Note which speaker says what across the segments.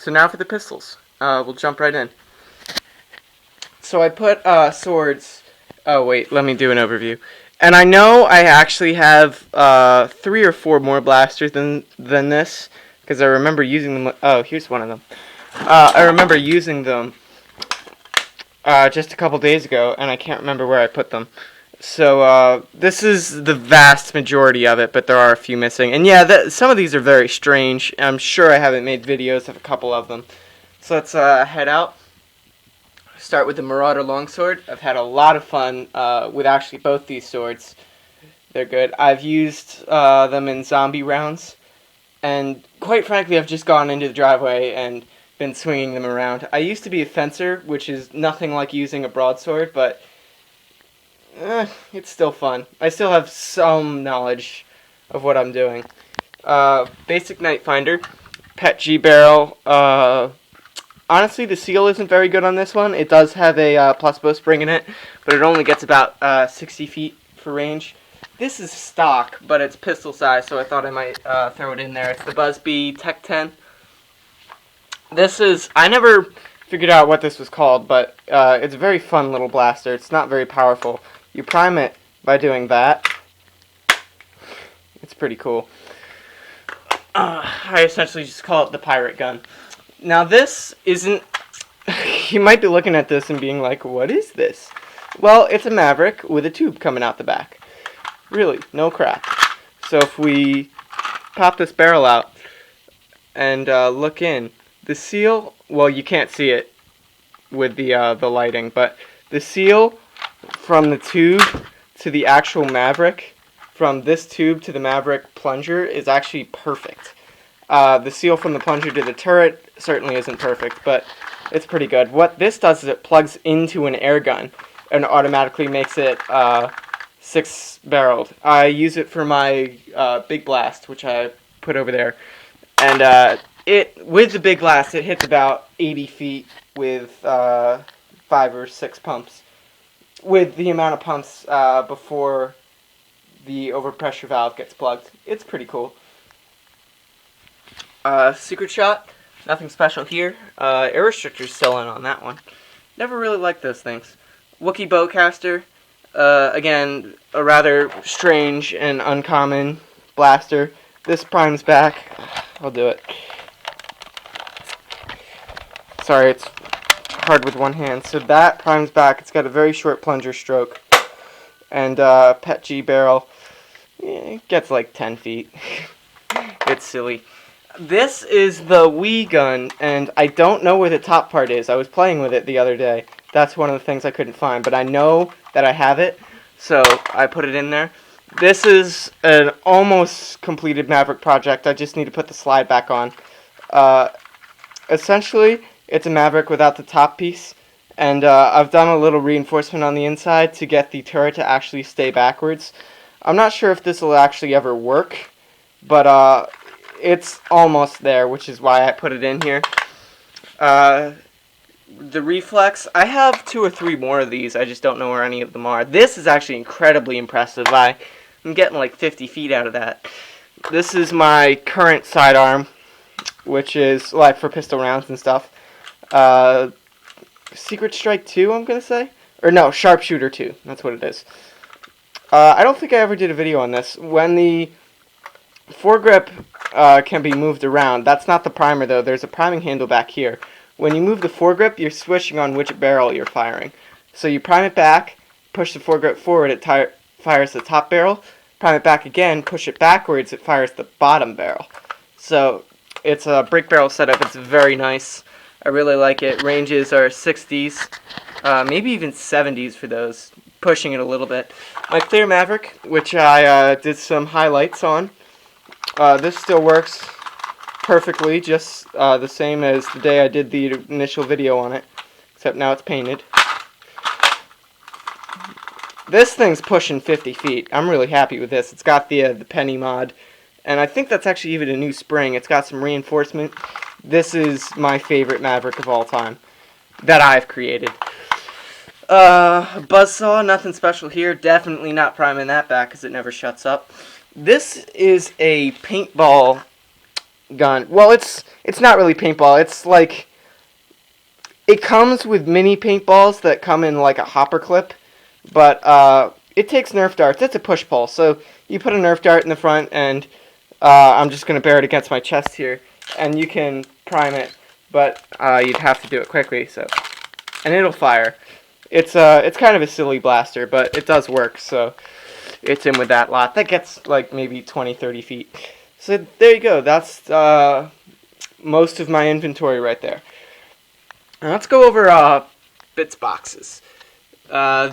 Speaker 1: So now for the pistols. We'll jump right in. So I put swords. Oh wait, let me do an overview. And I know I actually have 3 or 4 more blasters than this, because I remember using them. Oh, here's one of them. I remember using them just a couple days ago, and I can't remember where I put them. So this is the vast majority of it, but there are a few missing. And yeah, some of these are very strange. I'm sure I haven't made videos of a couple of them. So let's head out. Start with the Marauder Longsword. I've had a lot of fun with actually both these swords. They're good. I've used them in zombie rounds, and quite frankly, I've just gone into the driveway and been swinging them around. I used to be a fencer, which is nothing like using a broadsword, but it's still fun. I still have some knowledge of what I'm doing. Basic Night Finder, Pet G barrel. Honestly, the seal isn't very good on this one. It does have a plus bowstring in it, but it only gets about 60 feet for range. This is stock, but it's pistol size, so I thought I might throw it in there. It's the Buzzbee Tech 10. This is, I never figured out what this was called, but it's a very fun little blaster. It's not very powerful. You prime it by doing that. It's pretty cool. I essentially just call it the pirate gun. Now this isn't, you might be looking at this and being like, what is this? Well, it's a Maverick with a tube coming out the back. Really, no crap. So if we pop this barrel out and look in, the seal, well, you can't see it with the lighting, but the seal from the tube to the actual Maverick, from this tube to the Maverick plunger, is actually perfect. The seal from the plunger to the turret certainly isn't perfect, but it's pretty good. What this does is it plugs into an air gun and automatically makes it 6-barreled. I use it for my big blast, which I put over there, and with the big blast, it hits about 80 feet with 5 or 6 pumps. With the amount of pumps before the overpressure valve gets plugged. It's pretty cool. Secret shot, nothing special here. Air restrictor's still in on that one. Never really liked those things. Wookiee bowcaster, again, a rather strange and uncommon blaster. This primes back. I'll do it. Sorry, it's hard with one hand. So that primes back. It's got a very short plunger stroke. And Pet G barrel, it gets like 10 feet. It's silly. This is the Wii gun, and I don't know where the top part is. I was playing with it the other day. That's one of the things I couldn't find, but I know that I have it, so I put it in there. This is an almost completed Maverick project. I just need to put the slide back on. Essentially, it's a Maverick without the top piece, and I've done a little reinforcement on the inside to get the turret to actually stay backwards. I'm not sure if this will actually ever work, but it's almost there, which is why I put it in here. The reflex, I have 2 or 3 more of these. I just don't know where any of them are. This is actually incredibly impressive. I'm getting like 50 feet out of that. This is my current sidearm, which is like for pistol rounds and stuff. Secret Strike 2, I'm gonna say, or no, Sharpshooter 2. That's what it is. I don't think I ever did a video on this. When the foregrip can be moved around. That's not the primer, though. There's a priming handle back here. When you move the foregrip, you're switching on which barrel you're firing. So you prime it back, push the foregrip forward, it fires the top barrel. Prime it back again, push it backwards, it fires the bottom barrel. So it's a brick barrel setup. It's very nice. I really like it. Ranges are 60s, maybe even 70s for those, pushing it a little bit. My clear Maverick, which I did some highlights on. This still works perfectly, just the same as the day I did the initial video on it, except now it's painted. This thing's pushing 50 feet. I'm really happy with this. It's got the penny mod, and I think that's actually even a new spring. It's got some reinforcement. This is my favorite Maverick of all time that I've created. Buzzsaw, nothing special here. Definitely not priming that back because it never shuts up. This is a paintball gun. Well, it's not really paintball. It's like it comes with mini paintballs that come in like a hopper clip, but it takes Nerf darts. It's a push pull, so you put a Nerf dart in the front, and I'm just gonna bear it against my chest here, and you can prime it, but you'd have to do it quickly. So, and it'll fire. It's kind of a silly blaster, but it does work. So it's in with that lot. That gets like maybe 20, 30 feet. So there you go. That's most of my inventory right there. Now let's go over bits boxes.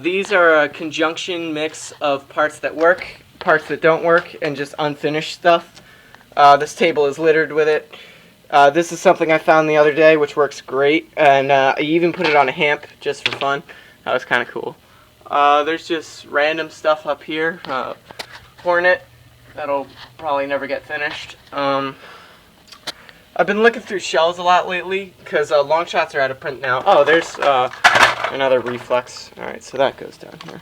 Speaker 1: These are a conjunction mix of parts that work, parts that don't work, and just unfinished stuff. This table is littered with it. This is something I found the other day, which works great, and I even put it on a hamp just for fun. That was kind of cool. There's just random stuff up here. Hornet, that'll probably never get finished. I've been looking through shells a lot lately, because long shots are out of print now. Oh, there's another reflex. Alright, so that goes down here.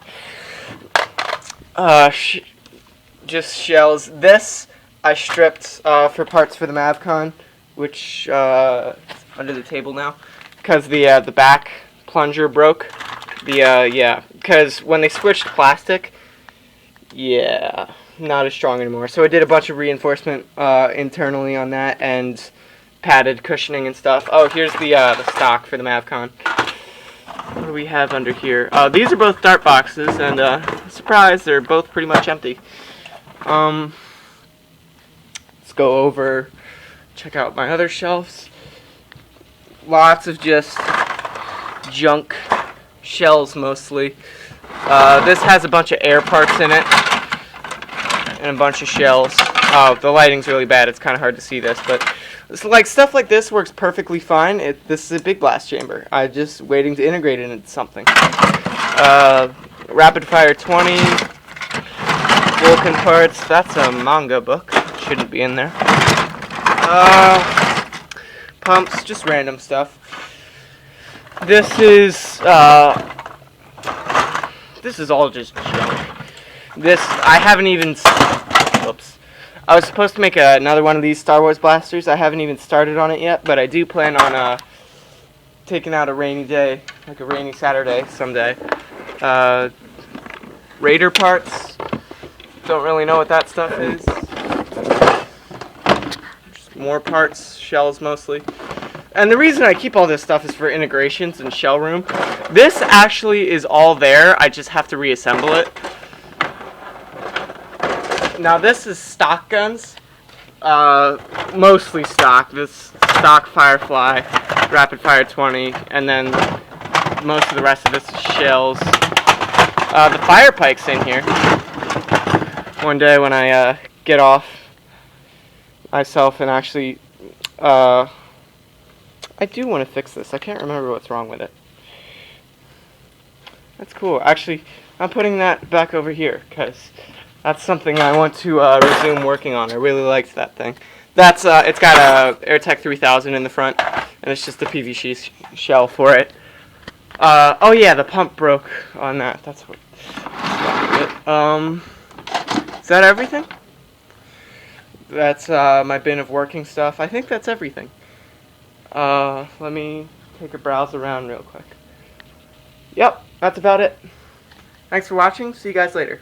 Speaker 1: Just shells. This I stripped for parts for the Mavcon, which under the table now, because the back plunger broke. Because when they switched to plastic, not as strong anymore. So I did a bunch of reinforcement internally on that, and padded cushioning and stuff. Oh, here's the stock for the Mavcon. What do we have under here? These are both dart boxes, and surprise, they're both pretty much empty. Let's go over, check out my other shelves. Lots of just junk shells mostly. This has a bunch of air parts in it, and a bunch of shells. Oh, the lighting's really bad. It's kind of hard to see this, but like stuff like this works perfectly fine. This is a big blast chamber. I'm just waiting to integrate it into something. Rapid Fire 20, Vulcan parts. That's a manga book. Shouldn't be in there. Pumps, just random stuff. This is all just junk. I haven't even. Oops. I was supposed to make another one of these Star Wars blasters. I haven't even started on it yet, but I do plan on taking out a rainy day, like a rainy Saturday someday. Raider parts. Don't really know what that stuff is. Just more parts, shells mostly. And the reason I keep all this stuff is for integrations and shell room. This actually is all there. I just have to reassemble it. Now this is stock guns, mostly stock. This stock Firefly, Rapid Fire 20, and then most of the rest of this is shells. The fire pike's in here. One day when I get off myself and actually, I do want to fix this. I can't remember what's wrong with it. That's cool. Actually, I'm putting that back over here because that's something I want to resume working on. I really liked that thing. That's it's got a AirTech 3000 in the front, and it's just a PVC shell for it. Oh yeah, the pump broke on that. That's what. Is that everything? That's my bin of working stuff. I think that's everything. Let me take a browse around real quick. Yep, that's about it. Thanks for watching. See you guys later.